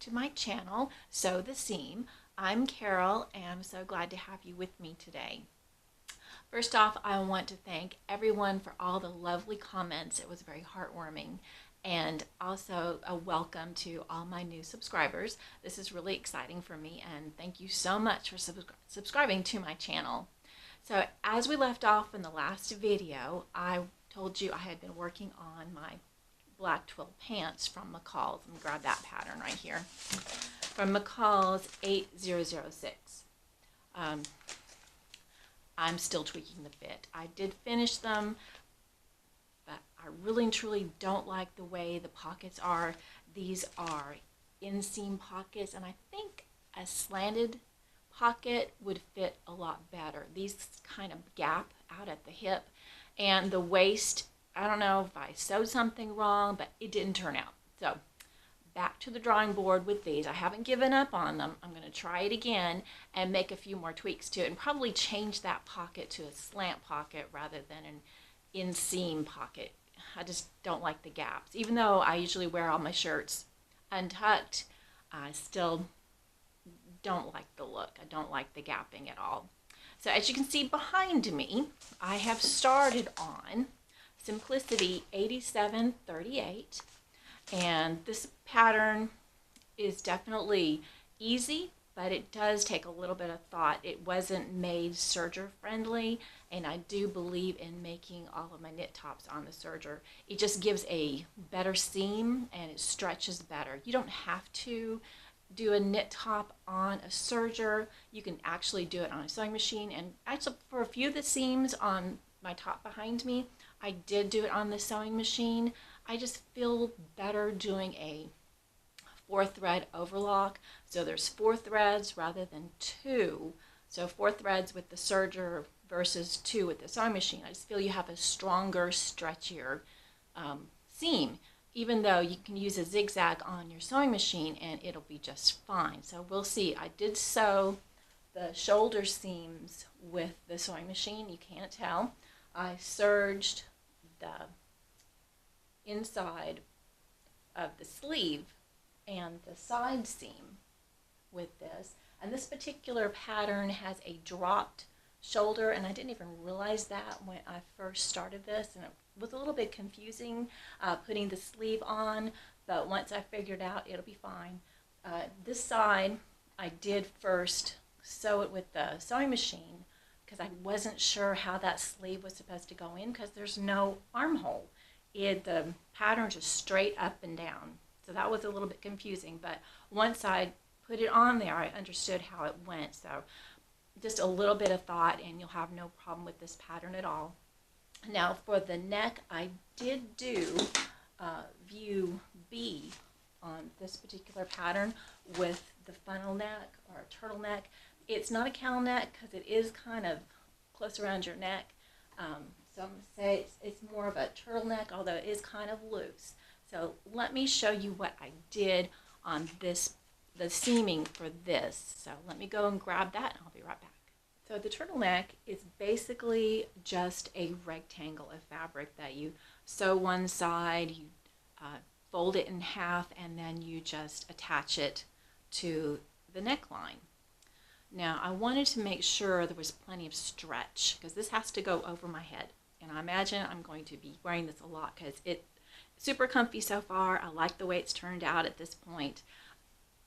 to my channel, Sew the Seam. I'm Carol and I'm so glad to have you with me today. First off, I want to thank everyone for all the lovely comments. It was very heartwarming. And also a welcome to all my new subscribers. This is really exciting for me, and thank you so much for subscribing to my channel. So as we left off in the last video, I told you I had been working on my black twill pants from McCall's. Let me grab that pattern right here. From McCall's 8006. I'm still tweaking the fit. I did finish them, but I really and truly don't like the way the pockets are. These are inseam pockets, and I think a slanted pocket would fit a lot better. These kind of gap out at the hip, and the waist, I don't know if I sewed something wrong, but it didn't turn out. So back to the drawing board with these. I haven't given up on them. I'm going to try it again and make a few more tweaks to it and probably change that pocket to a slant pocket rather than an inseam pocket. I just don't like the gaps. Even though I usually wear all my shirts untucked, I still don't like the look. I don't like the gapping at all. So as you can see behind me, I have started on Simplicity 8738, and this pattern is definitely easy, but it does take a little bit of thought. It wasn't made serger friendly, and I do believe in making all of my knit tops on the serger. It just gives a better seam and it stretches better. You don't have to do a knit top on a serger. You can actually do it on a sewing machine, and actually for a few of the seams on my top behind me, I did do it on the sewing machine. I just feel better doing a 4-thread overlock. So there's 4 threads rather than 2. So 4 threads with the serger versus 2 with the sewing machine. I just feel you have a stronger, stretchier seam, even though you can use a zigzag on your sewing machine and it'll be just fine. So we'll see. I did sew the shoulder seams with the sewing machine. You can't tell. I serged the inside of the sleeve and the side seam with this. And this particular pattern has a dropped shoulder, and I didn't even realize that when I first started this, and it was a little bit confusing putting the sleeve on, but once I figured out, it'll be fine. This side, I did first sew it with the sewing machine because I wasn't sure how that sleeve was supposed to go in because there's no armhole. The pattern just straight up and down. So that was a little bit confusing, but once I put it on there, I understood how it went. So just a little bit of thought and you'll have no problem with this pattern at all. Now for the neck, I did do view B on this particular pattern with the funnel neck or turtleneck. It's not a cowl neck because it is kind of close around your neck. So I'm going to say it's more of a turtleneck, although it is kind of loose. So let me show you what I did on this, the seaming for this. So let me go and grab that and I'll be right back. So the turtleneck is basically just a rectangle of fabric that you sew one side, you fold it in half, and then you just attach it to the neckline. Now I wanted to make sure there was plenty of stretch because this has to go over my head. And I imagine I'm going to be wearing this a lot because it's super comfy so far. I like the way it's turned out at this point.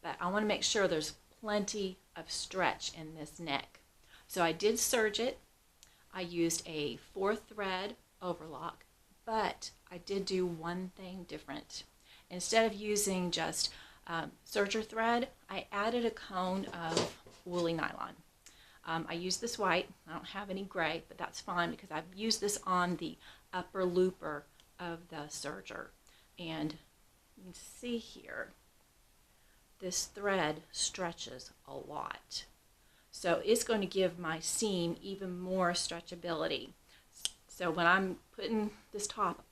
But I want to make sure there's plenty of stretch in this neck. So I did serge it. I used a 4-thread overlock, but I did do one thing different. Instead of using just serger thread, I added a cone of woolly nylon. I used this white. I don't have any gray, but that's fine because I've used this on the upper looper of the serger. And you can see here, this thread stretches a lot. So it's going to give my seam even more stretchability. So when I'm putting this top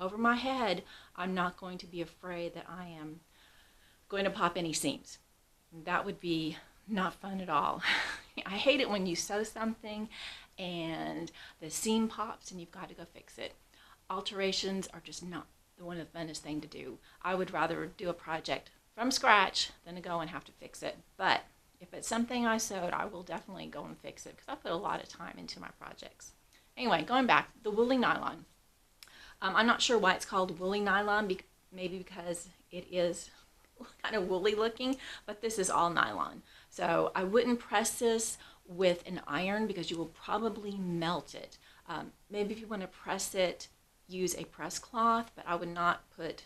over my head, I'm not going to be afraid that I am going to pop any seams. That would be not fun at all. I hate it when you sew something and the seam pops and you've got to go fix it. Alterations are just not one of the funnest thing to do. I would rather do a project from scratch than to go and have to fix it. But if it's something I sewed, I will definitely go and fix it because I put a lot of time into my projects. Anyway, going back, the woolly nylon. I'm not sure why it's called woolly nylon, maybe because it is kind of woolly looking, but this is all nylon. So I wouldn't press this with an iron because you will probably melt it. Maybe if you want to press it, use a press cloth, but I would not put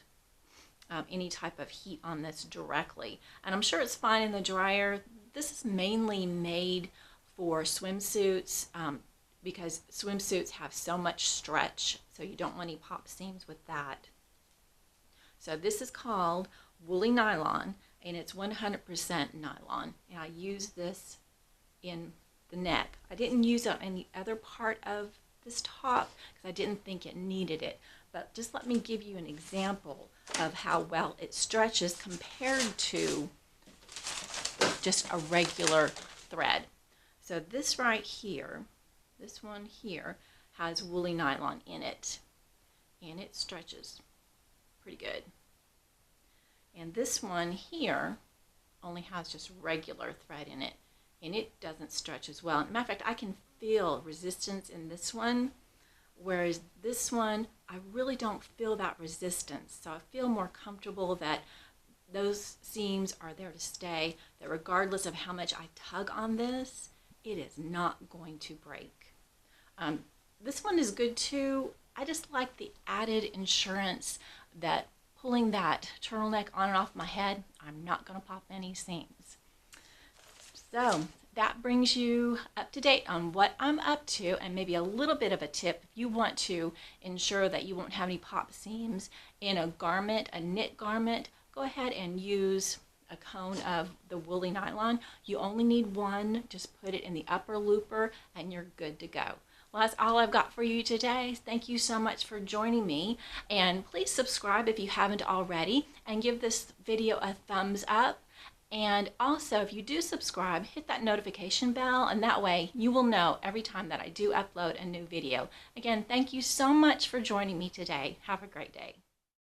any type of heat on this directly. And I'm sure it's fine in the dryer. This is mainly made for swimsuits because swimsuits have so much stretch, so you don't want any pop seams with that. So this is called woolly nylon, and it's 100% nylon. And I use this in the neck. I didn't use it in the other part of this top because I didn't think it needed it. But just let me give you an example of how well it stretches compared to just a regular thread. So this right here, this one here, has woolly nylon in it, and it stretches pretty good. And this one here only has just regular thread in it, and it doesn't stretch as well. As a matter of fact, I can feel resistance in this one, whereas this one, I really don't feel that resistance. So I feel more comfortable that those seams are there to stay, that regardless of how much I tug on this, it is not going to break. This one is good too. I just like the added insurance that pulling that turtleneck on and off my head, I'm not going to pop any seams. So that brings you up to date on what I'm up to, and maybe a little bit of a tip if you want to ensure that you won't have any pop seams in a garment, a knit garment. Go ahead and use a cone of the woolly nylon. You only need one. Just put it in the upper looper and you're good to go. Well, that's all I've got for you today. Thank you so much for joining me, and please subscribe if you haven't already, and give this video a thumbs up. And also, if you do subscribe, hit that notification bell, and that way you will know every time that I do upload a new video. Again, thank you so much for joining me today. Have a great day.